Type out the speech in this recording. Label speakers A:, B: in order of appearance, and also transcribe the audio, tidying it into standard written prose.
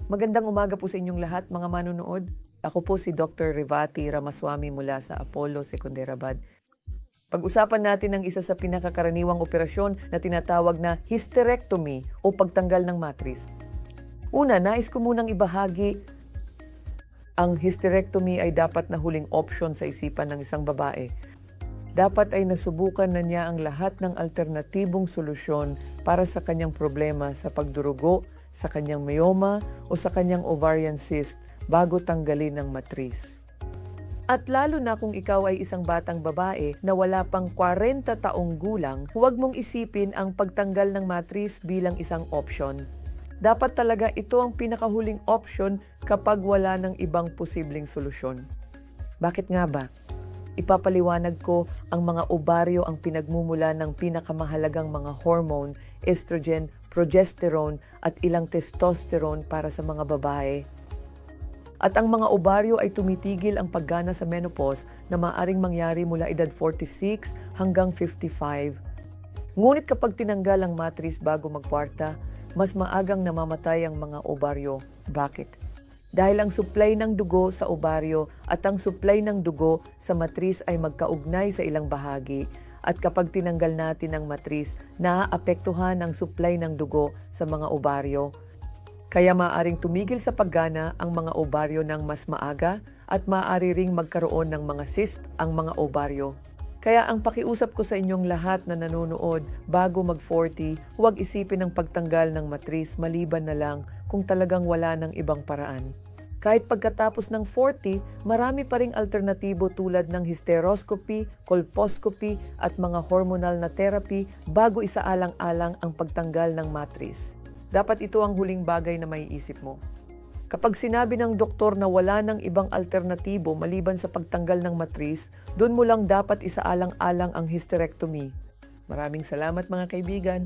A: Magandang umaga po sa inyong lahat, mga manonood. Ako po si Dr. Revati Ramaswamy mula sa Apollo Secunderabad. Pag-usapan natin ang isa sa pinakakaraniwang operasyon na tinatawag na hysterectomy o pagtanggal ng matris. Una, nais ko munang ibahagi, ang hysterectomy ay dapat na huling option sa isipan ng isang babae. Dapat ay nasubukan na niya ang lahat ng alternatibong solusyon para sa kanyang problema sa pagdurugo, sa kanyang myoma o sa kanyang ovarian cyst bago tanggalin ang matris. At lalo na kung ikaw ay isang batang babae na wala pang 40 taong gulang, huwag mong isipin ang pagtanggal ng matris bilang isang option. Dapat talaga ito ang pinakahuling option kapag wala ng ibang posibleng solusyon. Bakit nga ba? Ipapaliwanag ko ang mga ovaryo ang pinagmumula ng pinakamahalagang mga hormone, estrogen, progesterone at ilang testosterone para sa mga babae. At ang mga ovaryo ay tumitigil ang paggana sa menopause na maaaring mangyari mula edad 46 hanggang 55. Ngunit kapag tinanggal ang matris bago magkwarta, mas maagang namamatay ang mga ovaryo. Bakit? Dahil ang supply ng dugo sa ovaryo at ang supply ng dugo sa matris ay magkaugnay sa ilang bahagi. At kapag tinanggal natin ang matris, naaapektuhan ang supply ng dugo sa mga ovaryo. Kaya maaaring tumigil sa paggana ang mga ovaryo ng mas maaga at maaari ring magkaroon ng mga cyst ang mga ovaryo. Kaya ang pakiusap ko sa inyong lahat na nanonood bago mag-40, huwag isipin ang pagtanggal ng matris maliban na lang kung talagang wala ng ibang paraan. Kahit pagkatapos ng 40, marami pa ring alternatibo tulad ng hysteroscopy, colposcopy at mga hormonal na therapy bago isaalang-alang ang pagtanggal ng matris. Dapat ito ang huling bagay na maiisip mo. Kapag sinabi ng doktor na wala ng ibang alternatibo maliban sa pagtanggal ng matris, doon mo lang dapat isaalang-alang ang hysterectomy. Maraming salamat mga kaibigan.